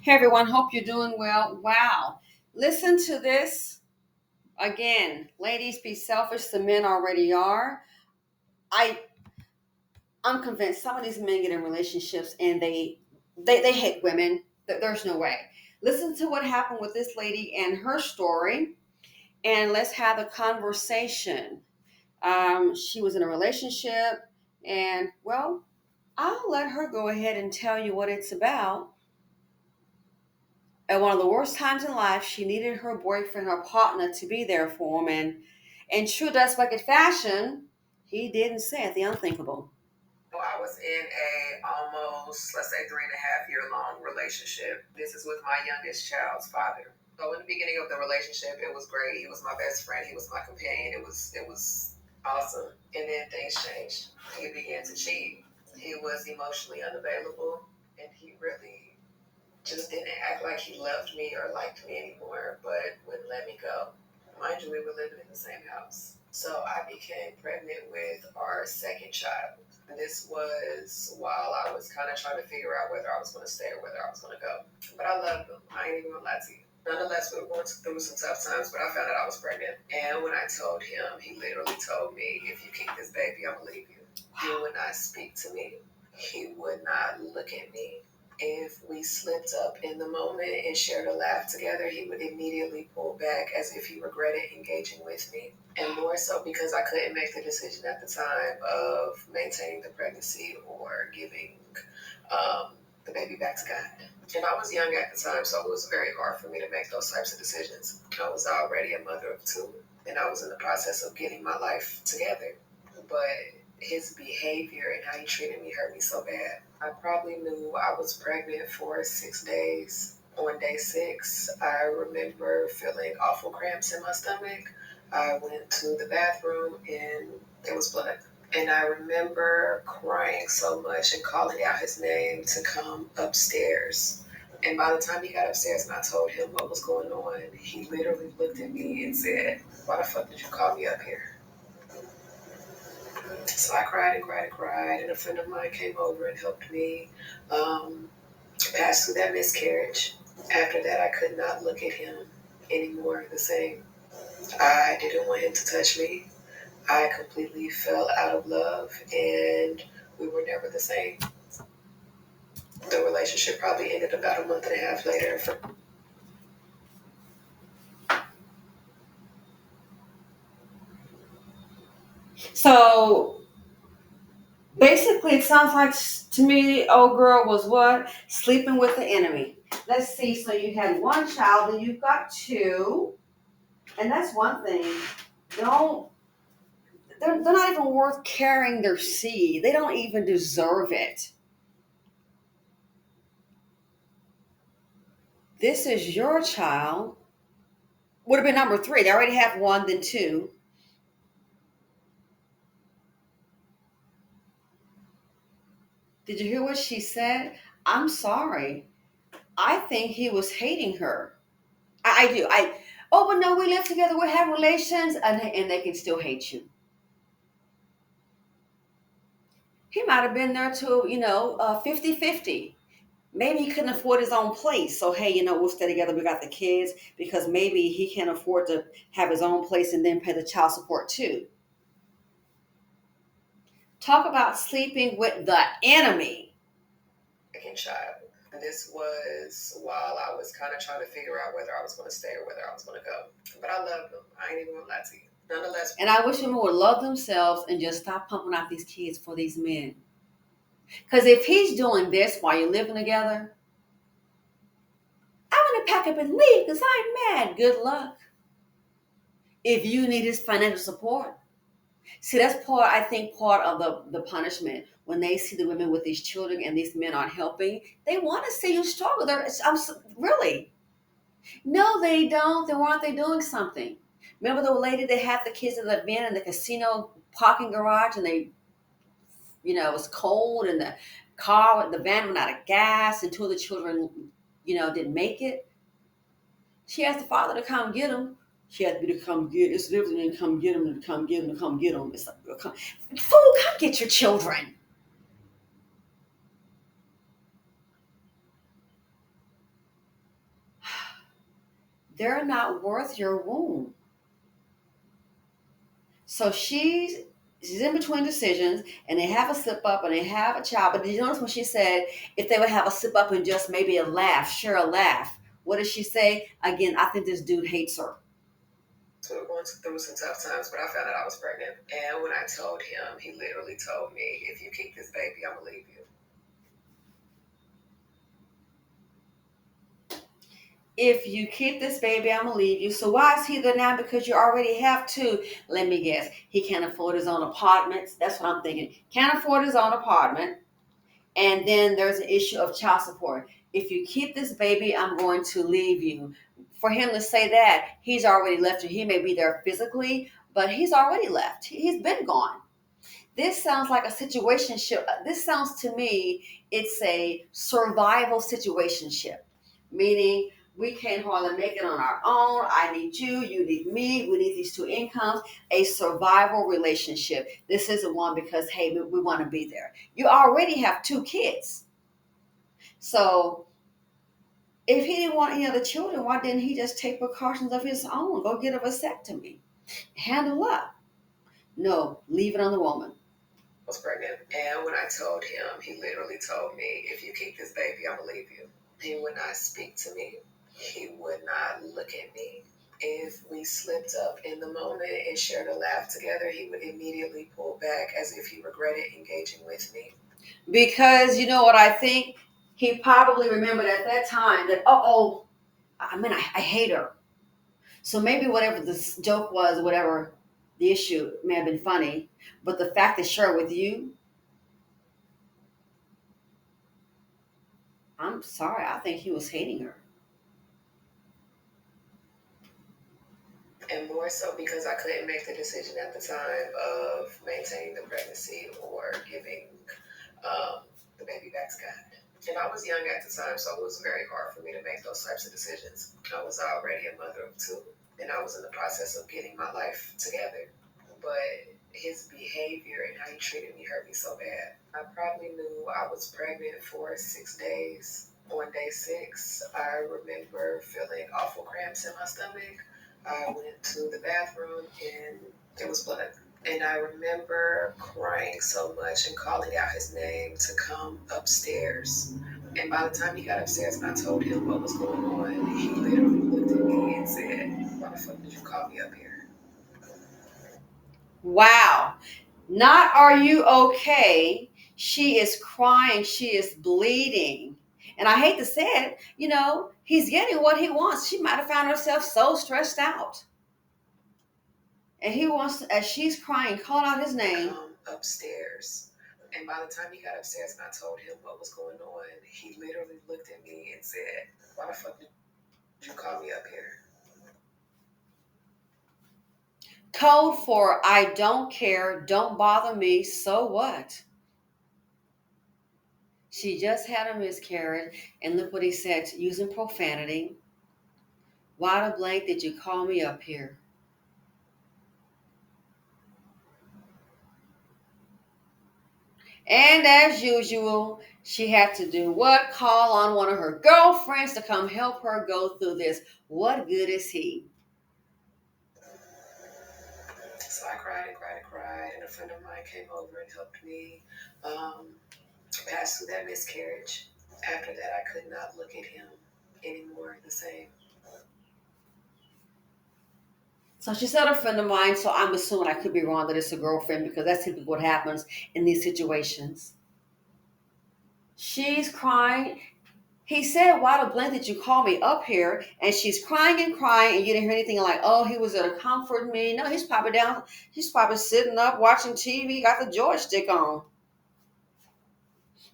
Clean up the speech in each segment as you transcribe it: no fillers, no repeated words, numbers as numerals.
Hey everyone, hope you're doing well. Wow. Listen to this again. Ladies, be selfish. The men already are. I I'm convinced some of these men get in relationships and they hate women. There's no way. Listen to what happened with this lady and her story, and let's have a conversation. She was in a relationship, and well, I'll let her go ahead and tell you what it's about. At one of the worst times in life, she needed her boyfriend or partner to be there for him. And in true Dutch bucket fashion, he didn't say the unthinkable. I was in a almost, let's say, 3.5 year long relationship. This is with my youngest child's father. So in the beginning of the relationship, it was great. He was my best friend. He was my companion. It was awesome. And then things changed. He began to cheat. He was emotionally unavailable, and he really just didn't act like he loved me or liked me anymore, but wouldn't let me go. Mind you, we were living in the same house. So I became pregnant with our second child. This was while I was kind of trying to figure out whether I was going to stay or whether I was going to go. But I loved him. I ain't even going to lie to you. Nonetheless, we were going through some tough times, but I found out I was pregnant. And when I told him, he literally told me, if you keep this baby, I'm going to leave you. He would not speak to me. He would not look at me. If we slipped up in the moment and shared a laugh together, he would immediately pull back as if he regretted engaging with me. And more so because I couldn't make the decision at the time of maintaining the pregnancy or giving the baby back to God. And I was young at the time, so it was very hard for me to make those types of decisions. I was already a mother of two, and I was in the process of getting my life together. But his behavior and how he treated me hurt me so bad. I probably knew I was pregnant for 6 days. On day 6, I remember feeling awful cramps in my stomach. I went to the bathroom and there was blood. And I remember crying so much and calling out his name to come upstairs. And by the time he got upstairs and I told him what was going on, he literally looked at me and said, "Why the fuck did you call me up here?" So I cried and cried and cried, and a friend of mine came over and helped me um, pass through that miscarriage. After that, I could not look at him anymore the same. I didn't want him to touch me. I completely fell out of love, and we were never the same. The relationship probably ended about a month and a half later. So basically, it sounds like to me, old girl was what? Sleeping with the enemy. Let's see. So you had one child, and you've got two. And that's one thing. Don't they're not even worth carrying their seed. They don't even deserve it. This is your child. Would have been number three. They already have one, then two. Did you hear what she said? I'm sorry. I think he was hating her. I do. Oh, but no, we live together, we have relations, and they can still hate you. He might have been there to, 50-50. Maybe he couldn't afford his own place. So, hey, we'll stay together. We got the kids because maybe he can't afford to have his own place and then pay the child support too. Talk about sleeping with the enemy. Second child. This was while I was kind of trying to figure out whether I was going to stay or whether I was going to go. But I loved him. I ain't even going to lie to you. Nonetheless. And I wish women would love themselves and just stop pumping out these kids for these men. Because if he's doing this while you're living together, I'm going to pack up and leave because I'm mad. Good luck. If you need his financial support. See, that's I think, part of the punishment. When they see the women with these children and these men aren't helping, they want to see you struggle. Really? No, they don't. Then why aren't they doing something? Remember the lady that had the kids in the van in the casino parking garage and it was cold and the van ran out of gas and two of the children, didn't make it. She asked the father to come get them. She had me to come get. It's different than come get them to come get them to come get them. It's like, fool, come get your children. They're not worth your womb. So she's in between decisions, and they have a slip up and they have a child. But did you notice when she said if they would have a slip up and just maybe a laugh, share a laugh? What did she say? Again, I think this dude hates her. So we were going through some tough times, but I found out I was pregnant. And when I told him, he literally told me, if you keep this baby, I'm going to leave you. If you keep this baby, I'm gonna leave you. So why is he there now? Because you already have two. Let me guess. He can't afford his own apartments. That's what I'm thinking. Can't afford his own apartment. And then there's an issue of child support. If you keep this baby, I'm going to leave you. For him to say that, he's already left you. He may be there physically, but he's already left. He's been gone. This sounds like a situationship. This sounds to me, it's a survival situationship, meaning we can't hardly make it on our own. I need you, you need me, we need these two incomes. A survival relationship. This isn't one because, hey, we want to be there. You already have two kids. So if he didn't want any other children, why didn't he just take precautions of his own? Go get a vasectomy. Handle up. No, leave it on the woman. Was pregnant. And when I told him, he literally told me, if you keep this baby, I'm going to leave you. He would not speak to me. He would not look at me. If we slipped up in the moment and shared a laugh together, he would immediately pull back as if he regretted engaging with me. Because you know what I think? He probably remembered at that time that, I hate her. So maybe whatever this joke was, whatever the issue may have been funny, but the fact that share with you, I'm sorry, I think he was hating her. And more so because I couldn't make the decision at the time of maintaining the pregnancy or giving the baby back to God. And I was young at the time, so it was very hard for me to make those types of decisions. I was already a mother of two, and I was in the process of getting my life together. But his behavior and how he treated me hurt me so bad. I probably knew I was pregnant for 6 days. On day 6, I remember feeling awful cramps in my stomach. I went to the bathroom and there was blood. And I remember crying so much and calling out his name to come upstairs. And by the time he got upstairs and I told him what was going on, he literally looked at me and said, "Why the fuck did you call me up here?" Wow. Not are you okay? She is crying, she is bleeding. And I hate to say it, he's getting what he wants. She might have found herself so stressed out. And he wants, as she's crying, call out his name. Come upstairs. And by the time he got upstairs and I told him what was going on, he literally looked at me and said, "Why the fuck did you call me up here?" Code for I don't care, don't bother me, so what? She just had a miscarriage, and look what he said, using profanity. Why the blank did you call me up here? And as usual, she had to do what? Call on one of her girlfriends to come help her go through this. What good is he? So I cried and cried and cried, and a friend of mine came over and helped me pass through that miscarriage. After that, I could not look at him anymore the same. So she said a friend of mine, so I'm assuming I could be wrong that it's a girlfriend because that's typically what happens in these situations. She's crying. He said, "Why the blank did you call me up here?" And she's crying and crying, and you didn't hear anything like, "Oh, he was there to comfort me." No, he's probably down. He's probably sitting up watching TV, got the joystick on.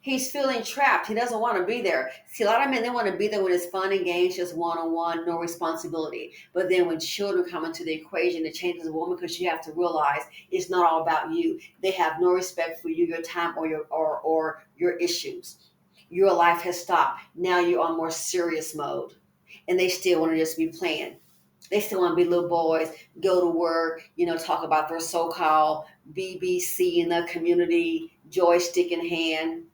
He's feeling trapped. He doesn't want to be there. See, a lot of men, they want to be there when it's fun and games, just one on one, no responsibility. But then when children come into the equation, it changes a woman because you have to realize it's not all about you. They have no respect for you, your time, or your issues. Your life has stopped. Now you're on more serious mode. And they still want to just be playing. They still want to be little boys, go to work, talk about their so-called BBC in the community, joystick in hand.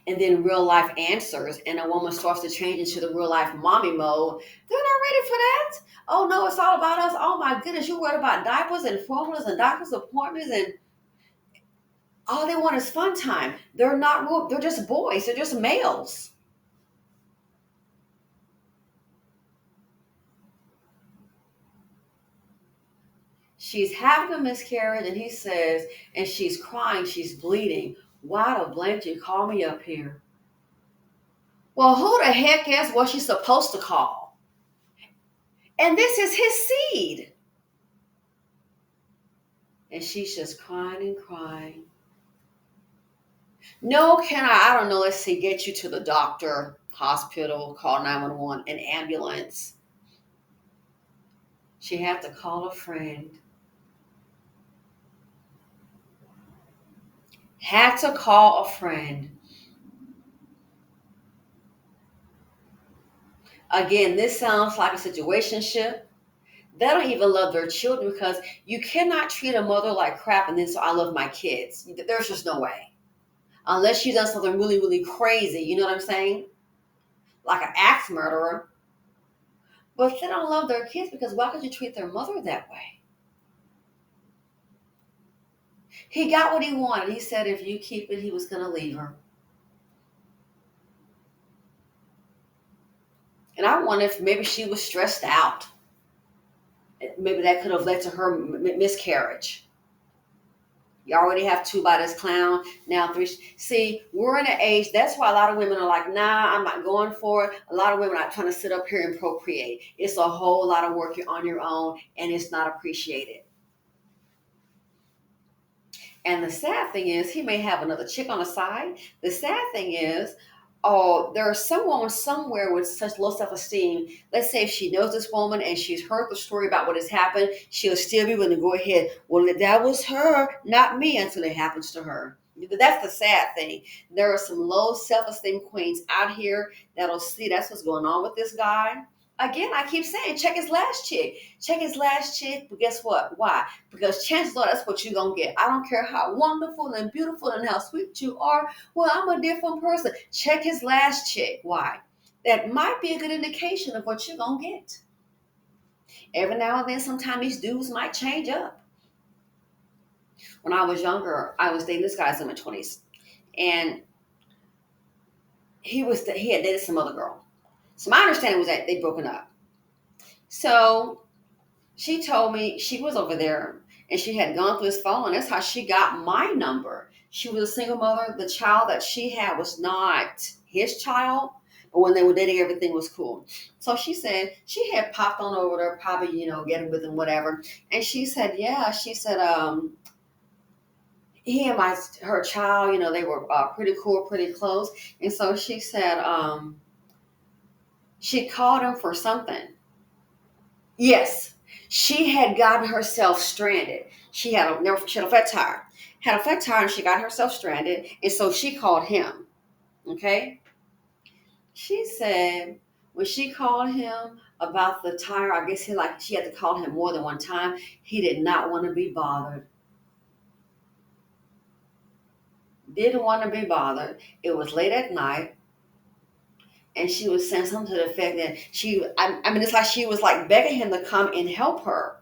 and then real life answers, and a woman starts to change into the real life mommy mode, they're not ready for that. Oh no, it's all about us. Oh my goodness, you're worried about diapers and formulas and doctor's appointments, and all they want is fun time. They're not real, they're just boys, they're just males. She's having a miscarriage, and he says, and she's crying, she's bleeding. Why the blank you call me up here? Well, who the heck is what she's supposed to call? And this is his seed. And she's just crying and crying. No, can I don't know, let's see, get you to the doctor, hospital, call 911, an ambulance. She had to call a friend. Had to call a friend. Again, this sounds like a situationship. They don't even love their children because you cannot treat a mother like crap and then so I love my kids. There's just no way. Unless she does something really, really crazy, you know what I'm saying? Like an axe murderer. But they don't love their kids because why could you treat their mother that way? He got what he wanted. He said if you keep it, he was going to leave her. And I wonder if maybe she was stressed out. Maybe that could have led to her miscarriage. You already have two by this clown, now three. See, we're in an age, that's why a lot of women are like, nah, I'm not going for it. A lot of women are trying to sit up here and procreate. It's a whole lot of work, you're on your own, and it's not appreciated. And the sad thing is, he may have another chick on the side. The sad thing is, oh, there's some woman somewhere with such low self-esteem. Let's say if she knows this woman and she's heard the story about what has happened, she'll still be willing to go ahead. Well, that was her, not me, until it happens to her. That's the sad thing. There are some low self-esteem queens out here that'll see that's what's going on with this guy. Again, I keep saying, check his last chick. Check his last chick, but guess what? Why? Because chances are that's what you're going to get. I don't care how wonderful and beautiful and how sweet you are. Well, I'm a different person. Check his last chick. Why? That might be a good indication of what you're going to get. Every now and then, sometimes these dudes might change up. When I was younger, I was dating this guy in my 20s. And he had dated some other girl. So my understanding was that they'd broken up. So she told me she was over there and she had gone through his phone, and that's how she got my number. She was a single mother. The child that she had was not his child, but when they were dating, everything was cool. So she said she had popped on over there, probably, getting with him, whatever. And she said, yeah, she said, he and her child, they were pretty cool, pretty close. And so she said, she called him for something. Yes, she had gotten herself stranded. She had a flat tire. Had a flat tire and she got herself stranded. And so she called him. Okay. She said when she called him about the tire, I guess she had to call him more than one time. He did not want to be bothered. Didn't want to be bothered. It was late at night. And she was saying something to the effect that I mean, it's like she was like begging him to come and help her.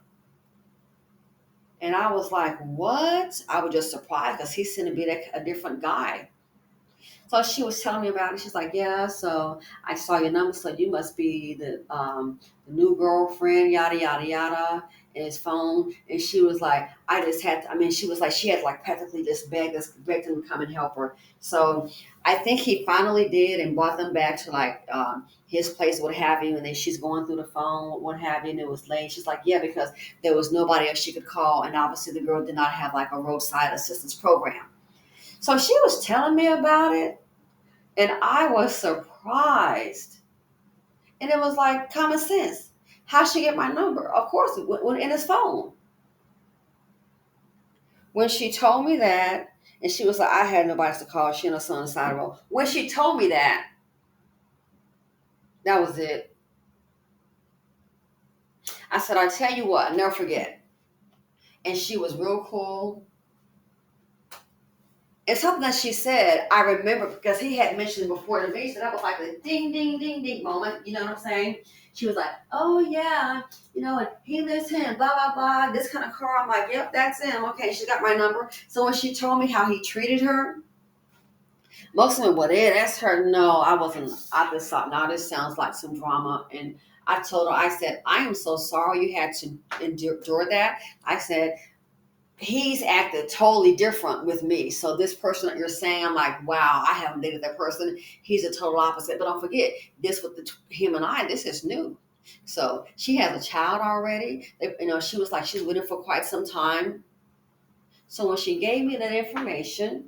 And I was like, what? I was just surprised because he seemed to be a different guy. So she was telling me about it. She's like, yeah, so I saw your number, so you must be the new girlfriend, yada, yada, yada, in his phone. And she was like, she was like, she had like practically just begged him to come and help her. So I think he finally did and brought them back to like his place, what have you. And then she's going through the phone, what have you, and it was late. She's like, yeah, because there was nobody else she could call. And obviously the girl did not have like a roadside assistance program. So she was telling me about it, and I was surprised. And it was like common sense. How she get my number? Of course, when in his phone. When she told me that, and she was like, I had nobody to call. She and her son on the side of the road. When she told me that, that was it. I said, I tell you what, I'll never forget. And she was real cool. And something that she said, I remember because he had mentioned before to me, so that was like a ding, ding, ding, ding moment. You know what I'm saying? She was like, "Oh yeah, and he lives here, blah blah blah. This kind of car." I'm like, "Yep, that's him." Okay, she got my number. So when she told me how he treated her, most of them, well, they asked her. No, I wasn't. I just thought, no, this sounds like some drama. And I told her, I said, "I am so sorry you had to endure that." I said, he's acted totally different with me. So this person that you're saying, I'm like, wow, I haven't dated that person. He's a total opposite. But don't forget, this with him and I, this is new. So she has a child already. She was like, she's with him for quite some time. So when she gave me that information,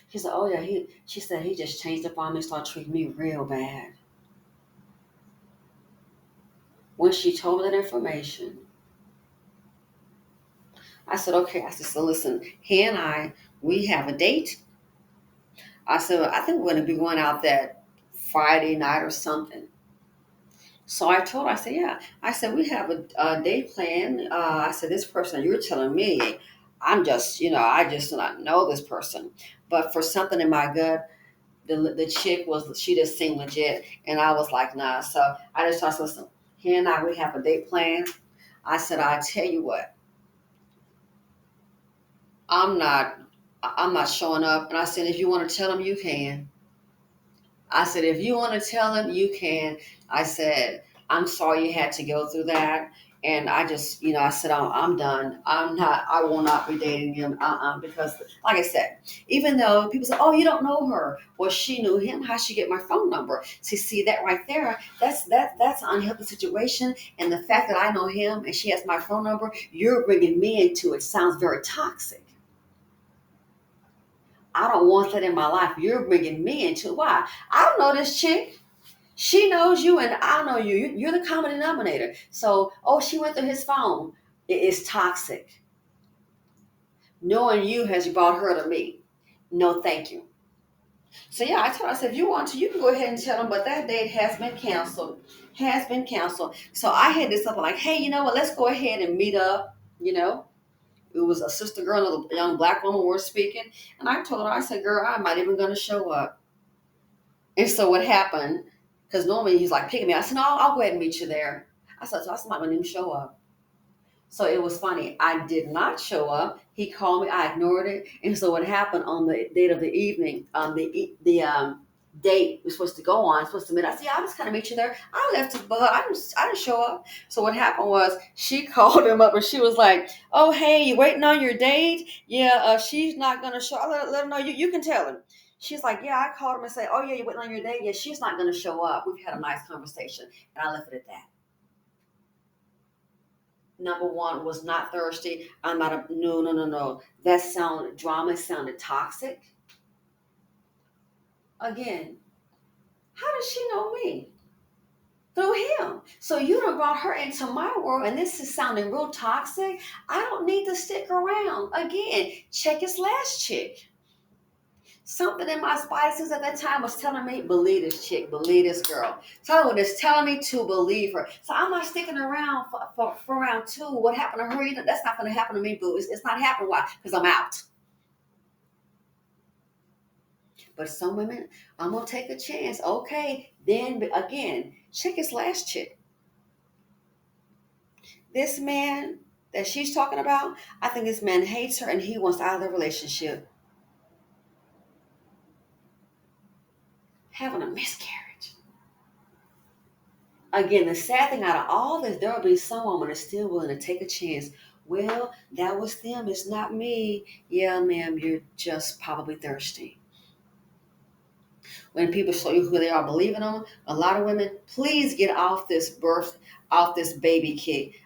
she said, oh yeah, she said he just changed up on me and started treating me real bad. When she told me that information, I said, okay. I said, so listen, he and I, we have a date. I said, I think we're going to be going out that Friday night or something. So I told her, I said, yeah. I said, we have a day plan. I said, this person you're telling me, I'm just, I just do not know this person. But for something in my gut, the chick she just seemed legit. And I was like, nah. So I just said, listen, he and I, we have a date plan. I said, I tell you what, I'm not, I'm not showing up. And I said, if you want to tell him, you can. I said, if you want to tell him, you can. I said, I'm sorry you had to go through that. And I just, I said, I'm done. I will not be dating him. Because, like I said, even though people say, oh, you don't know her. Well, she knew him. How'd she get my phone number? See that right there? That's an unhealthy situation. And the fact that I know him and she has my phone number, you're bringing me into it. Sounds very toxic. I don't want that in my life. You're bringing me into why? I don't know this chick. She knows you and I know you. You're the common denominator. So, oh, she went through his phone. It is toxic. Knowing you has brought her to me. No, thank you. So yeah, I told her, I said, if you want to, you can go ahead and tell them, but that date has been canceled. Has been canceled. So I had this up like, hey, you know what? Let's go ahead and meet up. You know, it was a sister girl and a young black woman were speaking. And I told her, I said, girl, I'm not even going to show up. And so what happened, because normally he's like picking me, I said, no, I'll go ahead and meet you there. I said, so I'm not going to even show up. So it was funny. I did not show up. He called me. I ignored it. And so what happened on the date of the evening, the date we're supposed to go on, supposed to meet. I said, yeah, I'll just kind of meet you there. I left it, but I didn't show up. So what happened was she called him up and she was like, oh, hey, you waiting on your date? Yeah, she's not going to show. I let her know. You can tell him. She's like, yeah, I called him and said, oh, yeah, you waiting on your date? Yeah, she's not going to show up. We've had a nice conversation. And I left it at that. Number one was not thirsty. I'm not a no, no, no, no. That sounded drama sounded toxic. Again, how does she know me? Through him. So you done brought her into my world and this is sounding real toxic. I don't need to stick around. Again, check his last chick. Something in my spices at that time was telling me, believe this chick, believe this girl. So it's telling me to believe her. So I'm not sticking around for round two. What happened to her? That's not going to happen to me, boo. It's not happening. Why? Because I'm out. But some women, I'm going to take a chance. Okay. Then again, check his last chick. This man that she's talking about, I think this man hates her and he wants out of the relationship. Having a miscarriage. Again, the sad thing out of all this, there will be some woman that's still willing to take a chance. Well, that was them. It's not me. Yeah, ma'am, you're just probably thirsty. When people show you who they are, believing them, a lot of women, please get off this baby kick,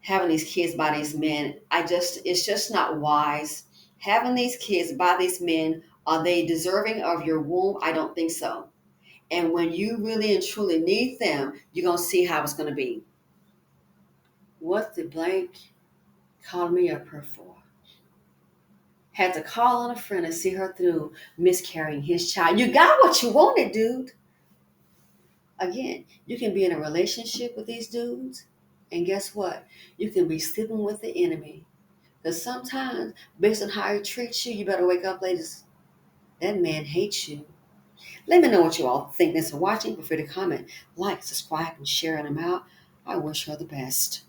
having these kids by these men. It's just not wise. Having these kids by these men, are they deserving of your womb? I don't think so. And when you really and truly need them, you're going to see how it's going to be. What the blank called me up here for? Had to call on a friend and see her through miscarrying his child. You got what you wanted, dude. Again, you can be in a relationship with these dudes, and guess what? You can be sleeping with the enemy Because sometimes, based on how he treats you, you better wake up, ladies. That man hates you. Let me know what you all think. Thanks for watching. Feel free to comment, like, subscribe, and share, and I'm out. I wish her the best.